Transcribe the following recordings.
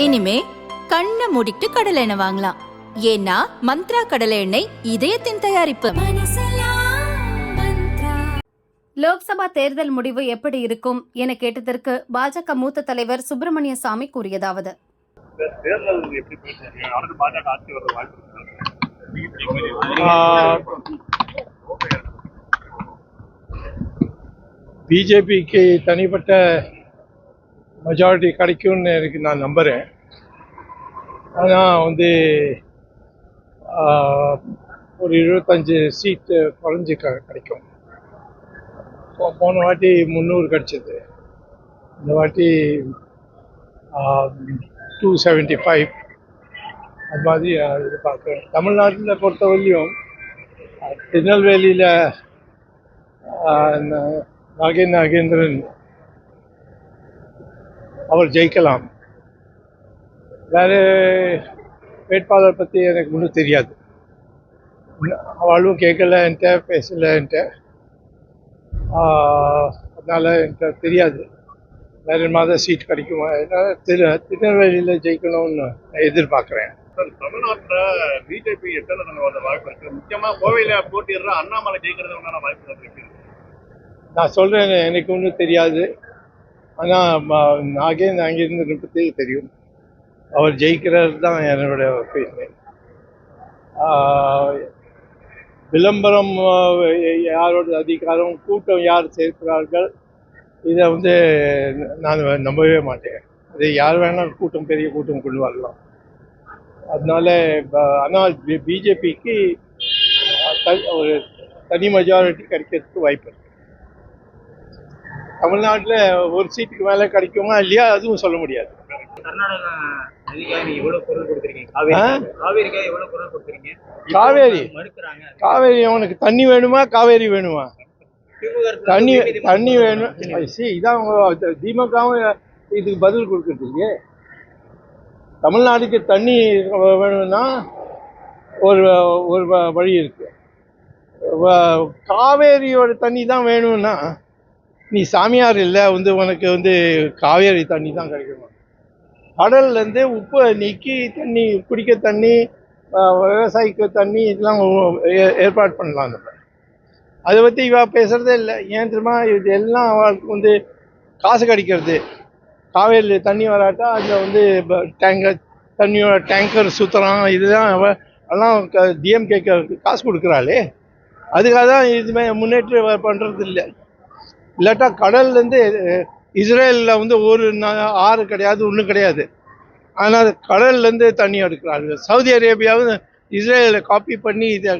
இனிமே கண்ணை மூடிட்டு கடலை எண்ணெய் வாங்கலாம். ஏன்னா மந்த்ரா கடலை எண்ணெய் இதயத்தின் தயாரிப்பு. லோக்சபா தேர்தல் முடிவு எப்படி இருக்கும் என கேட்டதற்கு பாஜக மூத்த தலைவர் சுப்பிரமணிய சாமி கூறியதாவது: பிஜேபிக்கு தனிப்பட்ட மெஜாரிட்டி கிடைக்கும்னு எனக்கு நான் நம்புகிறேன். ஆனால் ஒரு 25 சீட்டு குறைஞ்சி கிடைக்கும். போன வாட்டி 300 கிடச்சிது, இந்த வாட்டி 275 அது மாதிரி எதிர்பார்க்குறேன். தமிழ்நாட்டில் பொறுத்தவரையிலும் திருநெல்வேலியில் நாகேந்திரன் அவர் ஜெயிக்கலாம். வேறு வேட்பாளர் பற்றி எனக்கு ஒன்றும் தெரியாது. அவளும் கேட்கலன்ட்ட, பேசலன்ட்ட, அதனால் எனக்கு தெரியாது வேறு மாதிரி சீட் கிடைக்குமா. அதனால் திருநெல்வேலியில் ஜெயிக்கணும்னு எதிர்பார்க்குறேன். தமிழ்நாட்டில் பிஜேபி எத்தனை வாய்ப்பு இருக்குது? முக்கியமாக கோவையில் போட்டிடுற அண்ணாமலை ஜெயிக்கிறதுக்கான வாய்ப்பு இருக்கு. நான் சொல்கிறேன், எனக்கு ஒன்றும் தெரியாது. ஆனால் நாகேந்திரனை பற்றி தெரியும். அவர் ஜெயிக்கிறது தான் என்னோட ஒப்பீனியன். விளம்பரம் யாரோட அதிகாரம், கூட்டம் யார் சேர்க்கிறார்கள், இதை நான் நம்பவே மாட்டேன். இது யார் வேணால் பெரிய கூட்டம் கொண்டு வரலாம். அதனால ஆனால் பிஜேபிக்கு ஒரு தனி மெஜாரிட்டி கிடைக்கிறதுக்கு வாய்ப்பு இருக்கு. தமிழ்நாட்டில் ஒரு சீட்டுக்கு மேலே கிடைக்குமா இல்லையா அதுவும் சொல்ல முடியாது. காவேரி அவனுக்கு தண்ணி வேணுமா, காவேரி வேணுமா? தண்ணி வேணும். இதான் திமுகவும் இதுக்கு பதில் கொடுக்கறதுக்கு. தமிழ்நாட்டுக்கு தண்ணி வேணும்னா ஒரு வழி இருக்கு. காவேரியோட தண்ணி தான் வேணும்னா நீ சாமியார் இல்லை, உனக்கு காவேரி தண்ணி தான் கிடைக்கணும். கடல்லேருந்து உப்பை நீக்கி தண்ணி, குடிக்க தண்ணி, விவசாயிக்கு தண்ணி, இதெல்லாம் ஏற்பாடு பண்ணலாம். நம்ம அதை பற்றி இவ பேசுகிறதே இல்லை. ஏன் தெரியுமா? இது எல்லாம் அவளுக்கு காசு கிடைக்கிறது. காவேரியில் தண்ணி வராட்டா அதில் தண்ணியோட டேங்கர் சுற்றுறான். இதுதான் எல்லாம் டிஎம்கேக்கு காசு கொடுக்குறாளே, அதுக்காக தான் இதுமே முன்னேற்றம் பண்ணுறது இல்லை. இல்லாட்டா கடல்லேருந்து இஸ்ரேலில் ஒரு ஆறு கிடையாது, ஒன்றும் கிடையாது. ஆனால் கடல்லேருந்து தண்ணி எடுக்கிறாங்க. சவுதி அரேபியாவும் இஸ்ரேலை காப்பி பண்ணி இதை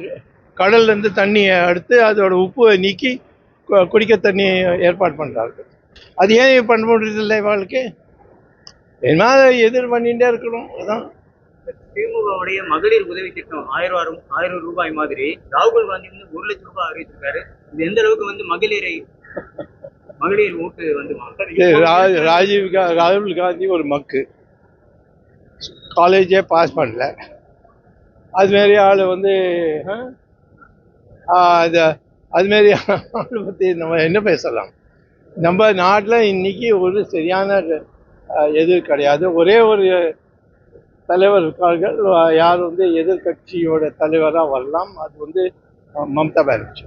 கடல்லேருந்து தண்ணியை எடுத்து அதோட உப்புவை நீக்கி குடிக்க தண்ணி ஏற்பாடு பண்ணுறாங்க. அது ஏன் பண்ண முடியறதில்லை? வாழ்க்கை என்ன எதிர் பண்ணிகிட்டே இருக்கணும். அதுதான் திமுகவுடைய மகளிர் உதவி திட்டம் 1000 ரூபாய் மாதிரி ராகுல் காந்தி 1 லட்சம் ரூபாய் அறிவிச்சிருக்காரு. இது எந்த அளவுக்கு மகளிர் ஓட்டு ராகுல் காந்தி ஒரு மக்கு, காலேஜே பாஸ் பண்ணல. அதுமாரி ஆள் அதுமாரி ஆள் பற்றி நம்ம என்ன பேசலாம்? நம்ம நாட்டில் இன்னைக்கு ஒரு சரியான எதிர் கிடையாது. ஒரே ஒரு தலைவர் இருக்கார்கள். யார் எதிர்கட்சியோட தலைவராக வரலாம். அது மம்தா பானர்ஜி.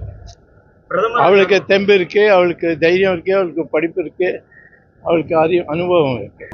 அவளுக்கு தெம்பு இருக்கு, அவளுக்கு தைரியம் இருக்கு, அவளுக்கு படிப்பு இருக்கு, அவளுக்கு அனுபவம் இருக்கு.